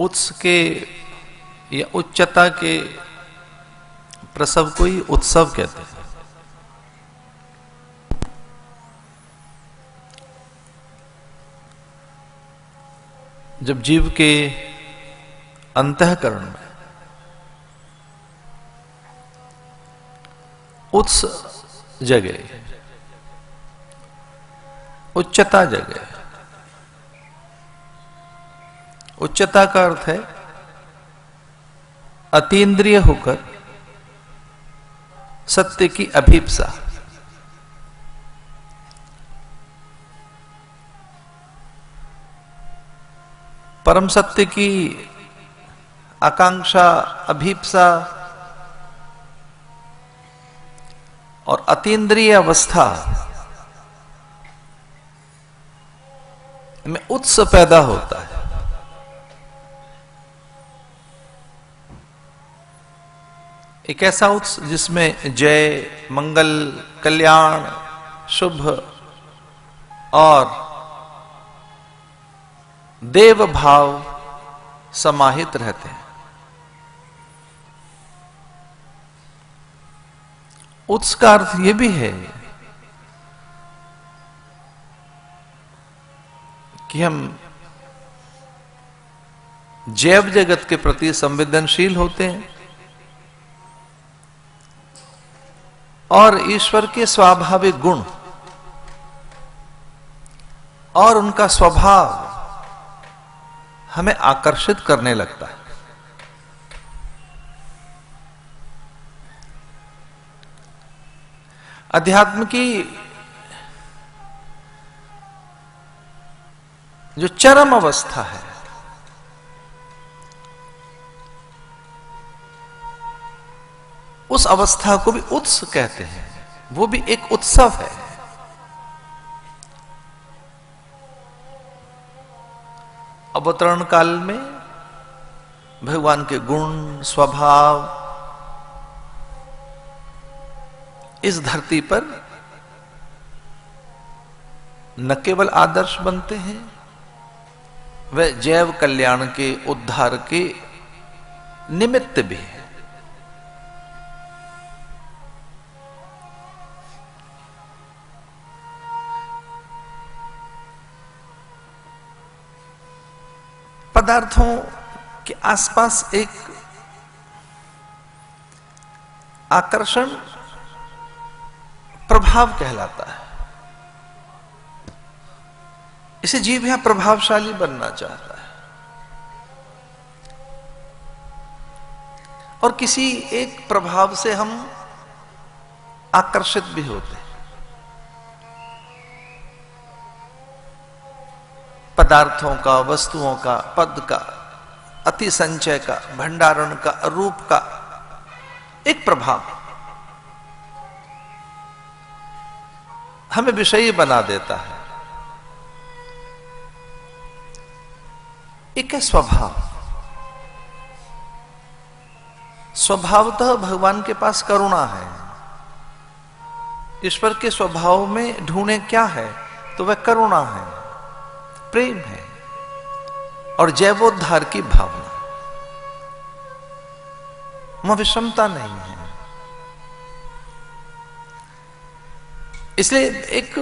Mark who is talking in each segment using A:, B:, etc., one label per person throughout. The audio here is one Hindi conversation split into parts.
A: उत्स के या उच्चता के प्रसव को ही उत्सव कहते हैं। जब जीव के अंतःकरण में उत्स जगे, उच्चता जगे। उच्चता का अर्थ है अतीन्द्रिय होकर सत्य की अभीप्सा। परम सत्य की आकांक्षा, अभीप्सा और अतीन्द्रिय अवस्था में उत्स पैदा होता है। एक ऐसा उत्स जिसमें जय, मंगल, कल्याण, शुभ और देव भाव समाहित रहते हैं। उत्स का अर्थ यह भी है कि हम जैव जगत के प्रति संवेदनशील होते हैं और ईश्वर के स्वाभाविक गुण और उनका स्वभाव हमें आकर्षित करने लगता है। अध्यात्म की जो चरम अवस्था है उस अवस्था को भी उत्स कहते हैं। वो भी एक उत्सव है। अवतरण काल में भगवान के गुण, स्वभाव इस धरती पर न केवल आदर्श बनते हैं, वह जैव कल्याण के उद्धार के निमित्त भी है। पदार्थों के आसपास एक आकर्षण प्रभाव कहलाता है। इसे जीव यहां प्रभावशाली बनना चाहता है और किसी एक प्रभाव से हम आकर्षित भी होते हैं। पदार्थों का, वस्तुओं का, पद का, अति संचय का, भंडारण का, रूप का एक प्रभाव हमें विषयी बना देता है। एक है स्वभाव। स्वभावतः भगवान के पास करुणा है। ईश्वर के स्वभाव में ढूंढे क्या है तो वह करुणा है, प्रेम है और जैवोद्धार की भावना। वहां विषमता नहीं है। इसलिए एक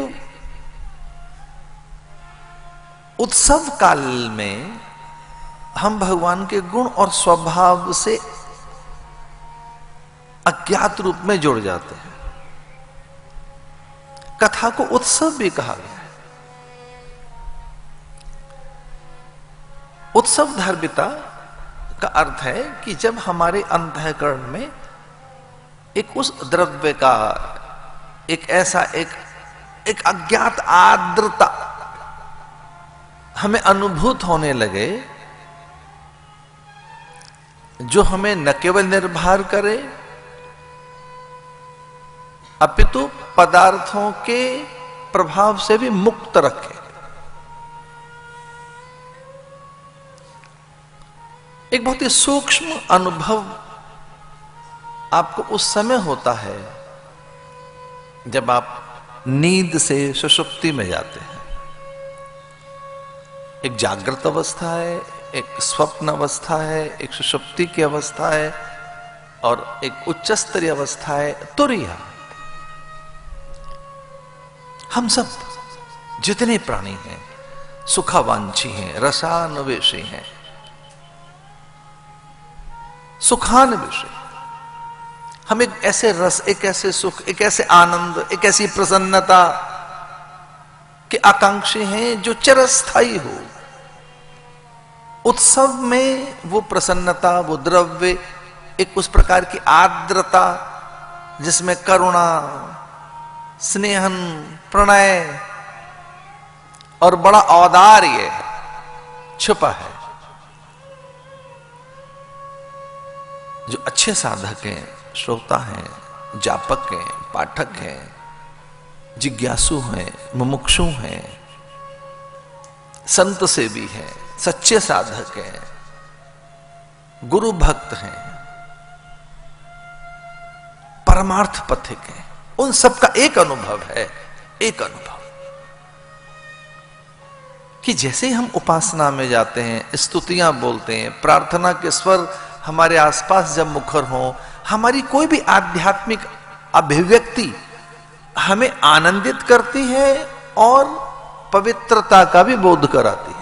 A: उत्सव काल में हम भगवान के गुण और स्वभाव से अज्ञात रूप में जुड़ जाते हैं। कथा को उत्सव भी कहा गया है। उत्सव धार्मिकता का अर्थ है कि जब हमारे अंतःकरण में एक उस द्रव्य का एक ऐसा एक अज्ञात आर्द्रता हमें अनुभूत होने लगे जो हमें न केवल निर्भर करे अपितु पदार्थों के प्रभाव से भी मुक्त रखे। एक बहुत ही सूक्ष्म अनुभव आपको उस समय होता है जब आप नींद से सुषुप्ति में जाते हैं। एक जागृत अवस्था है, एक स्वप्न अवस्था है, एक सुषुप्ति की अवस्था है और एक उच्च स्तरीय अवस्था है तुरिया। हम सब जितने प्राणी हैं सुखावांछी हैं, रसान्वेषी हैं, सुखान्वेषी। हम एक ऐसे रस, एक ऐसे सुख, एक ऐसे आनंद, एक ऐसी प्रसन्नता के आकांक्षी हैं जो चिरस्थायी हो। उत्सव में वो प्रसन्नता, वो द्रव्य, एक उस प्रकार की आर्द्रता जिसमें करुणा, स्नेहन, प्रणय और बड़ा औदार्य छुपा है। जो अच्छे साधक हैं, श्रोता हैं, जापक हैं, पाठक हैं, जिज्ञासु हैं, मुमुक्षु हैं, संत सेवी हैं, सच्चे साधक हैं, गुरु भक्त हैं, परमार्थ पथिक हैं, उन सबका एक अनुभव है, एक अनुभव कि जैसे ही हम उपासना में जाते हैं, स्तुतियां बोलते हैं, प्रार्थना के स्वर हमारे आसपास जब मुखर हो, हमारी कोई भी आध्यात्मिक अभिव्यक्ति हमें आनंदित करती है और पवित्रता का भी बोध कराती है।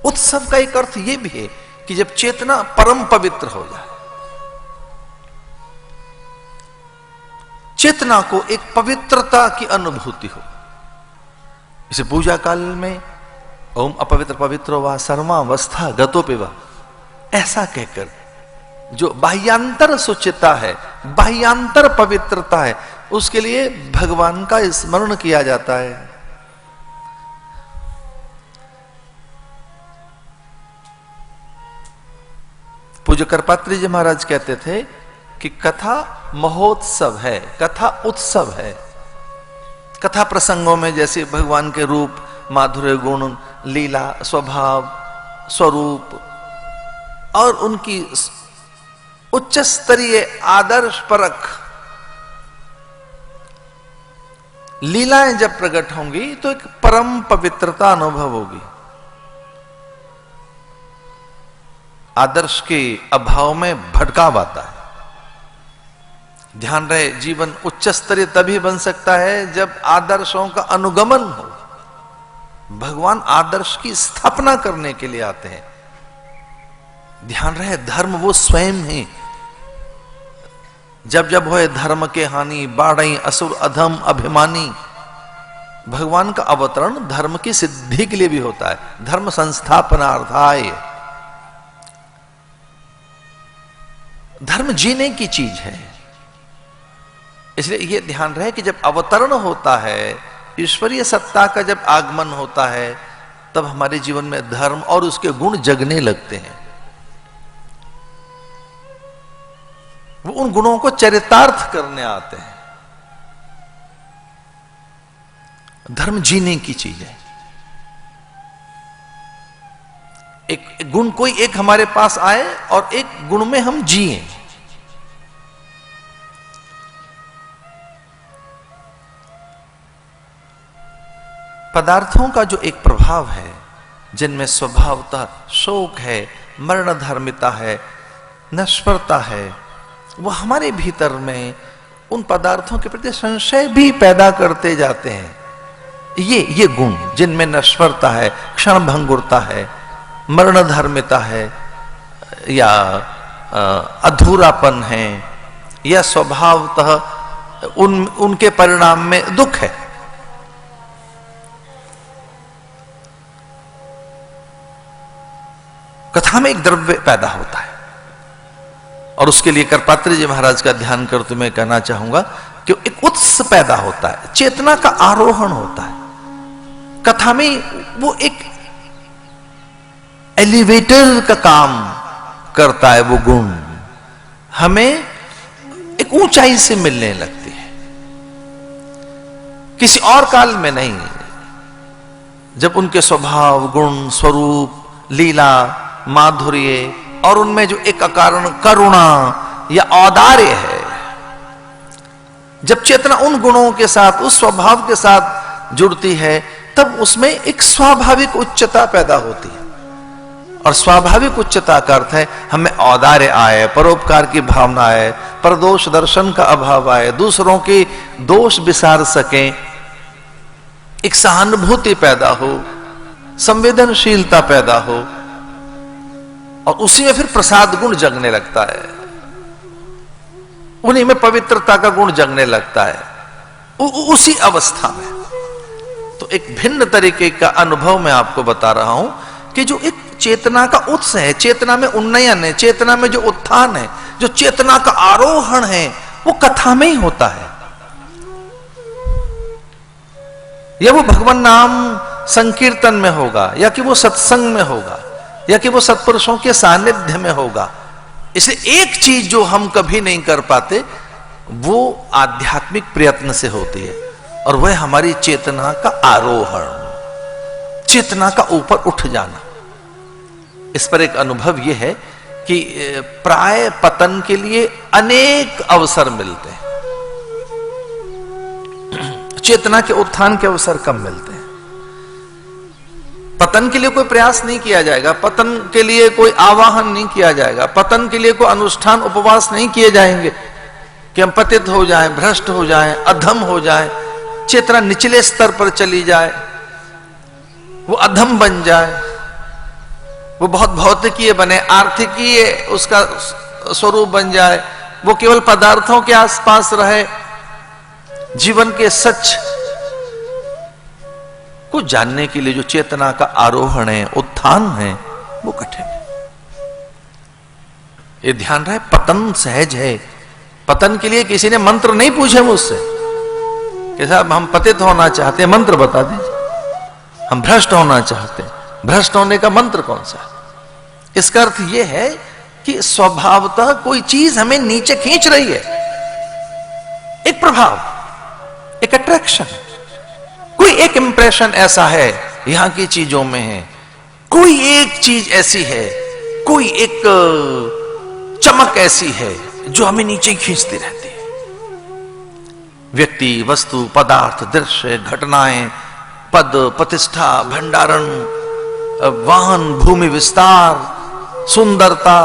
A: उत्सव का एक अर्थ यह भी है कि जब चेतना परम पवित्र हो जाए, चेतना को एक पवित्रता की अनुभूति हो। इसे पूजा काल में ओम अपवित्र पवित्रो वा सर्वावस्था गतोपिवा, ऐसा कहकर जो बाह्यांतर सुचिता है, बाह्यांतर पवित्रता है, उसके लिए भगवान का स्मरण किया जाता है। पूज्य करपात्री जी महाराज कहते थे कि कथा महोत्सव है, कथा उत्सव है। कथा प्रसंगों में जैसे भगवान के रूप, माधुर्य गुण, लीला, स्वभाव, स्वरूप और उनकी उच्च स्तरीय आदर्श परख लीलाएं जब प्रकट होंगी तो एक परम पवित्रता अनुभव होगी। आदर्श के अभाव में भटकाव आता है। ध्यान रहे, जीवन उच्च स्तरीय तभी बन सकता है जब आदर्शों का अनुगमन हो। भगवान आदर्श की स्थापना करने के लिए आते हैं। ध्यान रहे, धर्म वो स्वयं ही। जब जब होए धर्म के हानि, बाढ़ई असुर अधम अभिमानी। भगवान का अवतरण धर्म की सिद्धि के लिए भी होता है, धर्म संस्थापनार्थाय। धर्म जीने की चीज है। इसलिए यह ध्यान रहे कि जब अवतरण होता है, ईश्वरीय सत्ता का जब आगमन होता है, तब हमारे जीवन में धर्म और उसके गुण जगने लगते हैं। वो उन गुणों को चरितार्थ करने आते हैं। धर्म जीने की चीज है। एक गुण कोई एक हमारे पास आए और एक गुण में हम जिए। पदार्थों का जो एक प्रभाव है, जिनमें स्वभावतः शोक है, मरण धर्मिता है, नश्वरता है, वो हमारे भीतर में उन पदार्थों के प्रति संशय भी पैदा करते जाते हैं। ये गुण जिनमें नश्वरता है, क्षण भंगुरता है, मरण धर्मिता है, या अधूरापन है, या स्वभावतः उनके परिणाम में दुख है। कथा में एक द्रव्य पैदा होता है और उसके लिए करपात्री जी महाराज का ध्यान करते मैं कहना चाहूंगा कि एक उत्साह पैदा होता है, चेतना का आरोहण होता है। कथा में वो एक एलिवेटर का काम करता है। वो गुण हमें एक ऊंचाई से मिलने लगती है, किसी और काल में नहीं। जब उनके स्वभाव, गुण, स्वरूप, लीला, माधुर्य और उनमें जो एक अकारण करुणा या औदार्य है, जब चेतना उन गुणों के साथ, उस स्वभाव के साथ जुड़ती है, तब उसमें एक स्वाभाविक उच्चता पैदा होती है। और स्वाभाविक उच्चता का अर्थ है हमें औदार्य आए, परोपकार की भावना आए, परदोष दर्शन का अभाव आए, दूसरों के दोष विसार सकें, एक सहानुभूति पैदा हो, संवेदनशीलता पैदा हो, और उसी में फिर प्रसाद गुण जगने लगता है, उन्हीं में पवित्रता का गुण जगने लगता है उसी अवस्था में। तो एक भिन्न तरीके का अनुभव मैं आपको बता रहा हूं कि जो एक चेतना का उत्स है, चेतना में उन्नयन है, चेतना में जो उत्थान है, जो चेतना का आरोहण है, वो कथा में ही होता है। या वो भगवान नाम संकीर्तन में होगा, या कि वो सत्संग में होगा, या कि वो सत्पुरुषों के सानिध्य में होगा। इसलिए एक चीज जो हम कभी नहीं कर पाते वो आध्यात्मिक प्रयत्न से होती है, और वह हमारी चेतना का आरोहण, चेतना का ऊपर उठ जाना। इस पर एक अनुभव यह है कि प्राय पतन के लिए अनेक अवसर मिलते हैं, चेतना के उत्थान के अवसर कम मिलते हैं। पतन के लिए कोई प्रयास नहीं किया जाएगा, पतन के लिए कोई आवाहन नहीं किया जाएगा, पतन के लिए कोई अनुष्ठान उपवास नहीं किए जाएंगे कि हम पतित हो जाएं, भ्रष्ट हो जाएं, अधम हो जाएं, चेतना निचले स्तर पर चली जाए, वो अधम बन जाए, वो बहुत भौतिकीय बने, आर्थिकीय उसका स्वरूप बन जाए, वो केवल पदार्थों के आसपास रहे। जीवन के सच को जानने के लिए जो चेतना का आरोहण है, उत्थान है, वो कठिन है। ये ध्यान रहे, पतन सहज है। पतन के लिए किसी ने मंत्र नहीं पूछे मुझसे कि साहब हम पतित होना चाहते हैं, मंत्र बता दीजिए। हम भ्रष्ट होना चाहते हैं, भ्रष्ट होने का मंत्र कौन सा है? इसका अर्थ यह है कि स्वभावतः कोई चीज हमें नीचे खींच रही है, एक प्रभाव, एक अट्रैक्शन, कोई एक इंप्रेशन ऐसा है यहां की चीजों में है, कोई एक चीज ऐसी है, कोई एक चमक ऐसी है जो हमें नीचे खींचती रहती है। व्यक्ति, वस्तु, पदार्थ, दृश्य, घटनाएं, पद, प्रतिष्ठा, भंडारण, वाहन, भूमि विस्तार, सुंदरता,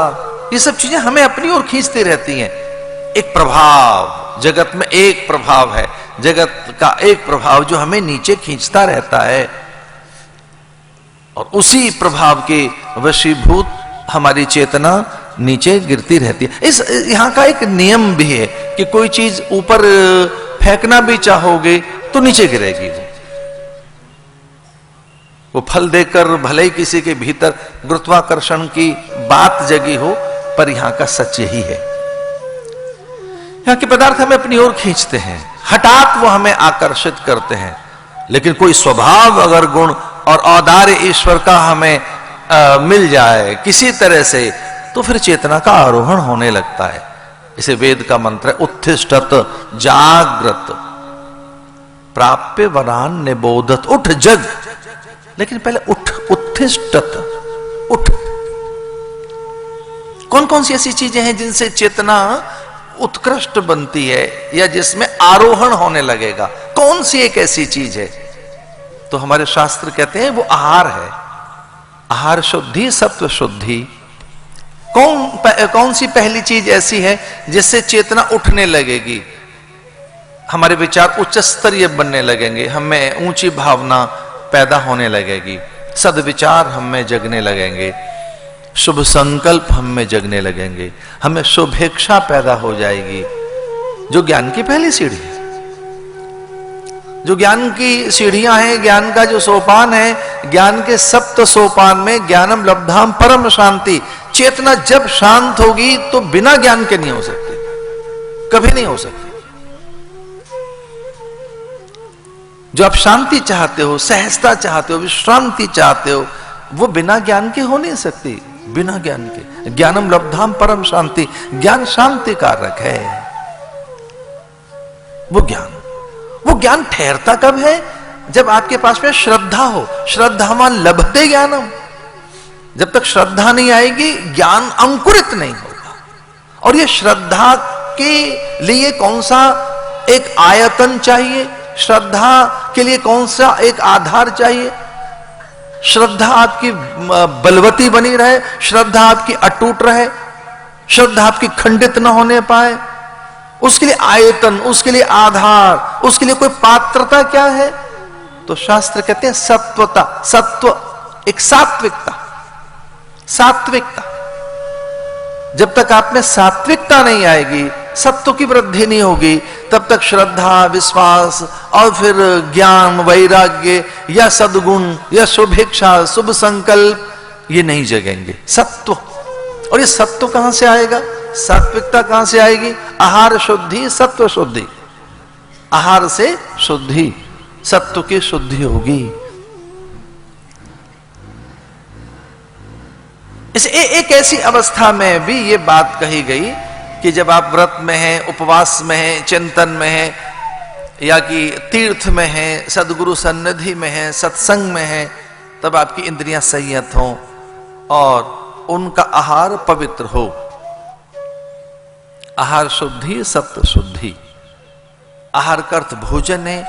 A: ये सब चीजें हमें अपनी ओर खींचती रहती हैं। एक प्रभाव, जगत में एक प्रभाव है, जगत का एक प्रभाव जो हमें नीचे खींचता रहता है, और उसी प्रभाव के वशीभूत हमारी चेतना नीचे गिरती रहती है। इस यहां का एक नियम भी है कि कोई चीज ऊपर फेंकना भी चाहोगे तो नीचे गिरेगी। वो फल देकर भले ही किसी के भीतर गुरुत्वाकर्षण की बात जगी हो, पर यहां का सच यही है। यहां के पदार्थ हमें अपनी ओर खींचते हैं, हठात वो हमें आकर्षित करते हैं, लेकिन कोई स्वभाव अगर गुण और औदार्य ईश्वर का हमें मिल जाए किसी तरह से, तो फिर चेतना का आरोहण होने लगता है। इसे वेद का मंत्र है, उत्तिष्ठत जागृत प्राप्य वरान निबोधत। उठ जग, लेकिन पहले उठ, उत्तिष्ठत, उठ। कौन कौन सी ऐसी चीजें हैं जिनसे चेतना उत्कृष्ट बनती है या जिसमें आरोहण होने लगेगा? कौन सी एक ऐसी चीज है? तो हमारे शास्त्र कहते हैं वो आहार है। आहार शुद्धि, सत्व शुद्धि। कौन सी पहली चीज ऐसी है जिससे चेतना उठने लगेगी? हमारे विचार उच्च स्तरीय बनने लगेंगे, हमें ऊंची भावना पैदा होने लगेगी, सद्विचार हम में जगने लगेंगे, शुभ संकल्प हम में जगने लगेंगे, हमें शुभेच्छा पैदा हो जाएगी, जो ज्ञान की पहली सीढ़ी है। जो ज्ञान की सीढ़ियां हैं, ज्ञान का जो सोपान है, ज्ञान के सप्त सोपान में ज्ञानम लब्धाम परम शांति। चेतना जब शांत होगी तो बिना ज्ञान के नहीं हो सकती, कभी नहीं हो सकती। जो आप शांति चाहते हो, सहजता चाहते हो, विश्रांति चाहते हो, वो बिना ज्ञान के हो नहीं सकती। बिना ज्ञान के ज्ञानम लब्धाम परम शांति, ज्ञान शांति कारक है। वो ज्ञान ठहरता कब है? जब आपके पास में श्रद्धा हो। श्रद्धावान लभते ज्ञानम। जब तक श्रद्धा नहीं आएगी, ज्ञान अंकुरित नहीं होगा। और ये श्रद्धा के लिए कौन सा एक आयतन चाहिए, श्रद्धा के लिए कौन सा एक आधार चाहिए? श्रद्धा आपकी बलवती बनी रहे, श्रद्धा आपकी अटूट रहे, श्रद्धा आपकी खंडित न होने पाए, उसके लिए आयतन, उसके लिए आधार, उसके लिए कोई पात्रता क्या है? तो शास्त्र कहते हैं सत्वता, सत्व, एक सात्विकता, सात्विकता। जब तक आप में सात्विकता नहीं आएगी, सत्व की वृद्धि नहीं होगी, तब तक श्रद्धा, विश्वास और फिर ज्ञान, वैराग्य या सद्गुण या शुभेच्छा, शुभ संकल्प ये नहीं जगेंगे। सत्व, और ये सत्व कहां से आएगा? सात्विकता कहां से आएगी? आहार शुद्धि, सत्व शुद्धि। आहार से शुद्धि, सत्व की शुद्धि होगी। इस एक ऐसी अवस्था में भी ये बात कही गई कि जब आप व्रत में हैं, उपवास में हैं, चिंतन में हैं, या कि तीर्थ में हैं, सदगुरु सन्निधि में हैं, सत्संग में हैं, तब आपकी इंद्रियां संयत हों और उनका आहार पवित्र हो। आहार शुद्धि, सत्व शुद्धि। आहार का अर्थ भोजन है,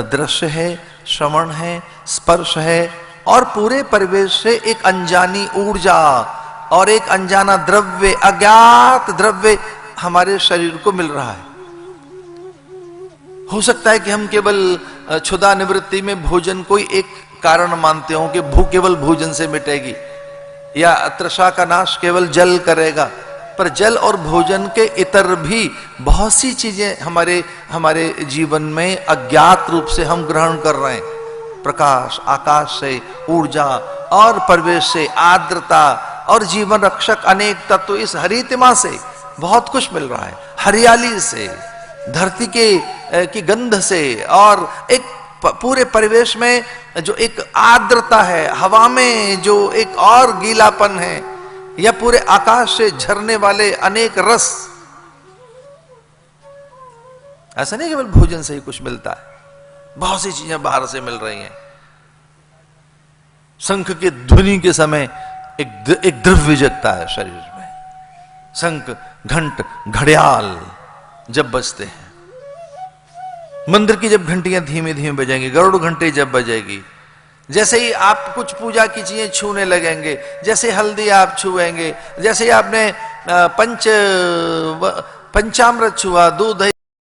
A: दृश्य है, श्रवण है, स्पर्श है, और पूरे परिवेश से एक अनजानी ऊर्जा और एक अनजाना द्रव्य, अज्ञात द्रव्य हमारे शरीर को मिल रहा है। हो सकता है कि हम केवल क्षुधा निवृत्ति में भोजन कोई एक कारण मानते हो कि भूख केवल भोजन से मिटेगी, या तृषा का नाश केवल जल करेगा, पर जल और भोजन के इतर भी बहुत सी चीजें हमारे जीवन में अज्ञात रूप से हम ग्रहण कर रहे हैं। प्रकाश, आकाश से ऊर्जा, और परिवेश से आर्द्रता, और जीवन रक्षक अनेक तत्व, इस हरितिमा से बहुत कुछ मिल रहा है। हरियाली से, धरती की गंध से, और एक पूरे परिवेश में जो एक आर्द्रता है, हवा में जो एक और गीलापन है, या पूरे आकाश से झरने वाले अनेक रस। ऐसा नहीं केवल भोजन से ही कुछ मिलता है, बहुत सी चीजें बाहर से मिल रही हैं। शंख के ध्वनि के समय एक द्रव्य जगता है शरीर में। शंख, घंट, घड़ियाल जब बजते हैं, मंदिर की जब घंटियां धीमे धीमे बजेंगी, गरुड़ घंटे जब बजेगी, जैसे ही आप कुछ पूजा की चीजें छूने लगेंगे, जैसे हल्दी आप छुएंगे, जैसे ही आपने पंचामृत छुआ, दूध